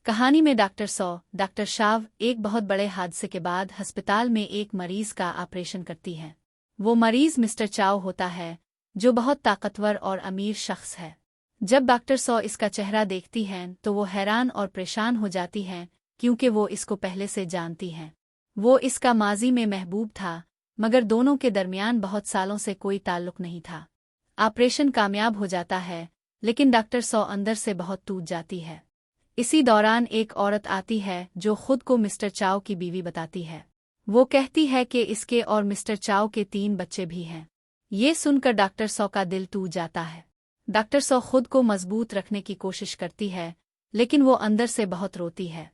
कहानी में doctor Shaw एक बहुत बड़े हादसे के बाद अस्पताल में एक मरीज का ऑपरेशन करती है। वो मरीज मिस्टर चाओ होता है, जो बहुत ताकतवर और अमीर शख्स है। जब डॉक्टर सौ इसका चेहरा देखती हैं तो वो हैरान और परेशान हो जाती हैं, क्योंकि वो इसको पहले से जानती हैं। वो इसका माजी में महबूब था, मगर दोनों के दरमियान बहुत सालों से कोई ताल्लुक नहीं था। ऑपरेशन कामयाब हो जाता है, लेकिन डॉक्टर सौ अंदर से बहुत टूट जाती है। इसी दौरान एक औरत आती है जो खुद को मिस्टर चाओ की बीवी बताती है। वो कहती है कि इसके और मिस्टर चाओ के 3 बच्चे भी हैं। ये सुनकर डॉक्टर सौ का दिल टूट जाता है। डॉक्टर सौ खुद को मजबूत रखने की कोशिश करती है, लेकिन वो अंदर से बहुत रोती है।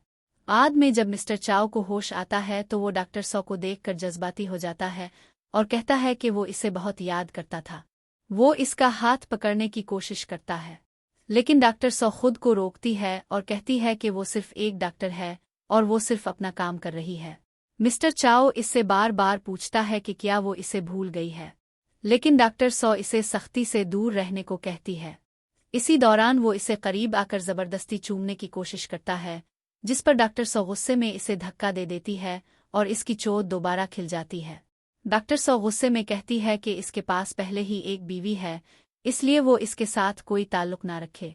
बाद में जब मिस्टर चाओ को होश आता है तो वो डॉक्टर सौ को देखकर जज्बाती हो जाता है और कहता है कि वो इसे बहुत याद करता था। वो इसका हाथ पकड़ने की कोशिश करता है, लेकिन डॉक्टर सौ खुद को रोकती है और कहती है कि वो सिर्फ एक डॉक्टर है और वो सिर्फ अपना काम कर रही है। मिस्टर चाओ इससे बार बार पूछता है कि क्या वो इसे भूल गई है, लेकिन डॉक्टर सौ इसे सख्ती से दूर रहने को कहती है। इसी दौरान वो इसे करीब आकर जबरदस्ती चूमने की कोशिश करता है, जिस पर डॉक्टर सौ गुस्से में इसे धक्का दे देती है और इसकी चोट दोबारा खिल जाती है। डॉक्टर सौ गुस्से में कहती है कि इसके पास पहले ही एक बीवी है, इसलिए वो इसके साथ कोई ताल्लुक ना रखे।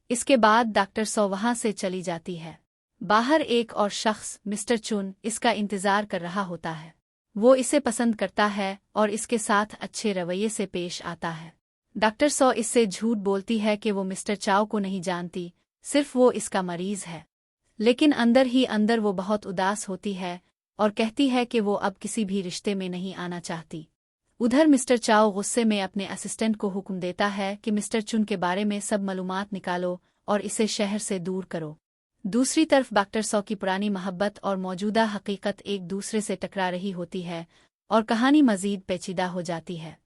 इसके बाद डॉक्टर सौ वहां से चली जाती है। बाहर एक और शख्स मिस्टर चुन इसका इंतजार कर रहा होता है। वो इसे पसंद करता है और इसके साथ अच्छे रवैये से पेश आता है। डॉक्टर सौ इससे झूठ बोलती है कि वो मिस्टर चाओ को नहीं जानती, सिर्फ वो इसका मरीज है। लेकिन अंदर ही अंदर वो बहुत उदास होती है और कहती है कि वो अब किसी भी रिश्ते में नहीं आना चाहती। उधर मिस्टर चाओ गुस्से में अपने असिस्टेंट को हुक्म देता है कि मिस्टर चुन के बारे में सब मालूमात निकालो और इसे शहर से दूर करो। दूसरी तरफ डॉक्टर सौ की पुरानी मोहब्बत और मौजूदा हकीकत एक दूसरे से टकरा रही होती है और कहानी मजीद पेचीदा हो जाती है।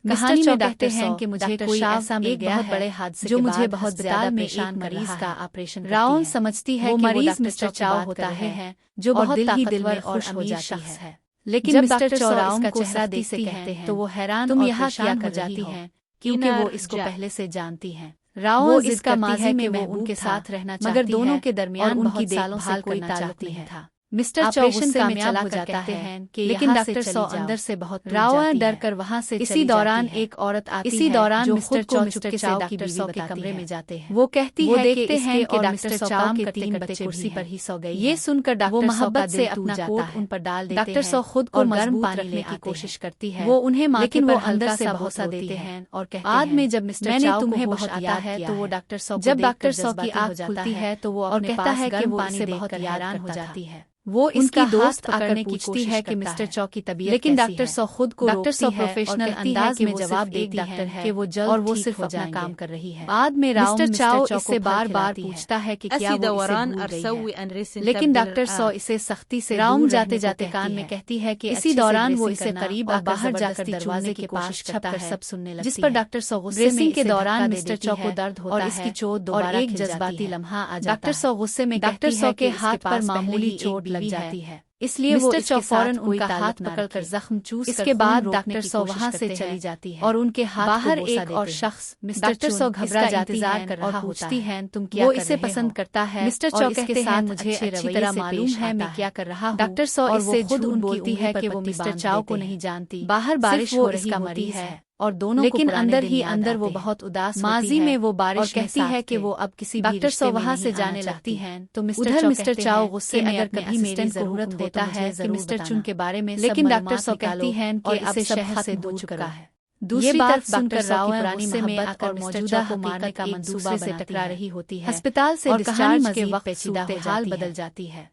कहानी में कहते हैं कि मुझे कोई ऐसा मिल गया है बड़े हादसे जो मुझे बहुत ज्यादा परेशान मरीज का ऑपरेशन राउंड समझती है कि मरीज मिस्टर चाओ होता है, जो बहुत दिल और अमीर शख्स है। लेकिन मिस्टर चौराओं को चेहरा देखती हैं तो वो हैरान तुम यहाँ क्या कर जाती हैं, क्योंकि वो इसको पहले से जानती हैं। राओ इसका माजी में वो उनके साथ रहना चाहती है, मगर दोनों के दरमियान उनकी सालों से कोई ताल्लुक नहीं था। मिस्टर ऑपरेशन कामयाब हो जाता है, लेकिन डॉक्टर सौ अंदर से बहुत रावा डर कर वहां से इसी दौरान एक औरत आती है। इसी दौरान मिस्टर चाओ की बीवी के कमरे में जाते हैं। वो कहती है देखते हैं कि डॉक्टर चाओ के 3 बच्चे कुर्सी पर ही सो गए। ये सुनकर डॉक्टर मोहब्बत से अपना कोट उन पर डाल देते हैं। डॉक्टर सौ खुद को गर्म पानी लेने की कोशिश करती है, वो उन्हें लेकिन वो अंदर से भरोसा देते हैं और कहते हैं बाद में जब मिस्टर चाओ तुम्हें बहुत आता है तो वो डॉक्टर सौ जब डॉक्टर सौ की आंख खुलती है तो वो और कहता है कि वो इससे बहुत हैरान हो जाती है। वो इसकी दोस्त पकड़ने की कोशिश है कि मिस्टर चौ की तबीयत, लेकिन डॉक्टर सौ खुद को डॉक्टर सौ प्रोफेशनल अंदाज में जवाब देती है कि वो जल्द और वो सिर्फ अपना काम कर रही है। बाद में मिस्टर चाओ इससे बार बार पूछता है कि क्या वो इसे भूल गई है, लेकिन डॉक्टर सौ इसे सख्ती से राउंड जाते जाते कान में कहती है कि इसी दौरान वो इसे करीब और बाहर जाकर दरवाजे के पास छपकर सब सुनने लगती है, जिस पर डॉक्टर सौ गुस्से में के दौरान मिस्टर चौ को दर्द होता है और इसकी चोट दोबारा एक जज्बाती लम्हा आ जाता है। डॉक्टर सौ गुस्से में डॉक्टर सौ के हाथ पर मामूली चोट लग जाती है, इसलिए वो इसके फौरन उनका हाथ पकड़कर जख्म चूस इसके बाद डॉक्टर सौ वहां से चली जाती है और उनके हाथ बाहर एक और शख्स मिस्टर सौ घबरा जाती है और पूछती है तुम क्या वो इसे पसंद करता है। मिस्टर चौ कहते हैं मुझे अच्छी तरह मालूम है मैं क्या कर रहा हूँ। डॉक्टर सौ इससे खुद बोलती है कि वो मिस्टर चाओ को नहीं जानती। बाहर बारिश हो रही होती है और दोनों लेकिन अंदर ही अंदर वो बहुत उदास माजी में वो बारिश कहती है कि वो अब किसी डॉक्टर सौ वहां से जाने लगती हैं तो मिस्टर चाओ गुस्से में अगर कभी मेरी जरूरत होता है कि मिस्टर चुन के बारे में, लेकिन डॉक्टर सौ कहती हैं कि अब से शहर से दूर चुका है। दूसरी तरफ डॉक्टर राव पुरानी मोहब्बत और मौजूदा को मारने का मंसूबा से टकरा रही होती है। अस्पताल से डिस्चार्ज के वक्त सूरत-ए-हाल बदल जाती है।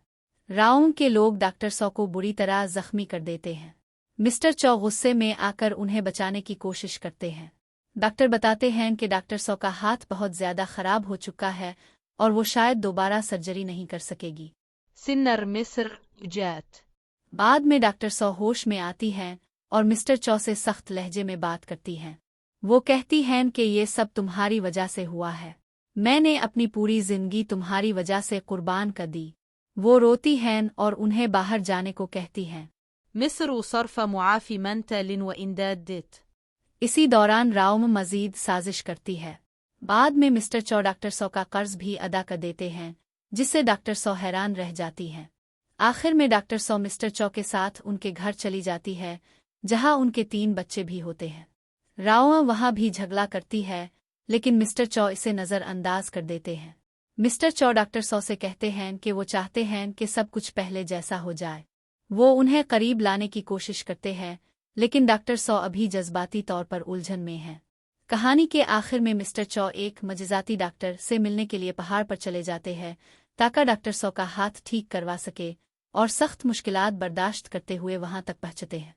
राव के लोग डॉक्टर सौ को बुरी तरह जख्मी कर देते हैं। मिस्टर चौ गुस्से में आकर उन्हें बचाने की कोशिश करते हैं। डॉक्टर बताते हैं कि डॉक्टर सौ का हाथ बहुत ज्यादा खराब हो चुका है और वो शायद दोबारा सर्जरी नहीं कर सकेगी। सिन्नर मिस्र जैत बाद में डॉक्टर सौ होश में आती हैं और मिस्टर चौ से सख्त लहजे में बात करती हैं। वो कहती हैं कि ये सब तुम्हारी वजह से हुआ है, मैंने अपनी पूरी जिंदगी तुम्हारी वजह से कुर्बान कर दी। वो रोती हैं और उन्हें बाहर जाने को कहती हैं। मिस्र सर्फ मुआफी मंतलिन व इंदादित। इसी दौरान राव मजीद साजिश करती है। बाद में मिस्टर चौ डॉक्टर सौ का कर्ज भी अदा कर देते हैं, जिससे डॉक्टर सौ हैरान रह जाती हैं। आखिर में डॉक्टर सौ मिस्टर चौ के साथ उनके घर चली जाती है, जहां उनके 3 बच्चे भी होते हैं। राओ वहां भी झगड़ा करती है, लेकिन मिस्टर चौ इसे नज़रअंदाज कर देते हैं। मिस्टर चौ डॉक्टर सौ से कहते हैं कि वो चाहते हैं कि सब कुछ पहले जैसा हो जाए। वो उन्हें करीब लाने की कोशिश करते हैं, लेकिन डॉक्टर सौ अभी जज्बाती तौर पर उलझन में हैं। कहानी के आखिर में मिस्टर चौ एक मजेदाती डॉक्टर से मिलने के लिए पहाड़ पर चले जाते हैं, ताकि डॉक्टर सौ का हाथ ठीक करवा सके, और सख्त मुश्किलात बर्दाश्त करते हुए वहां तक पहुंचते हैं।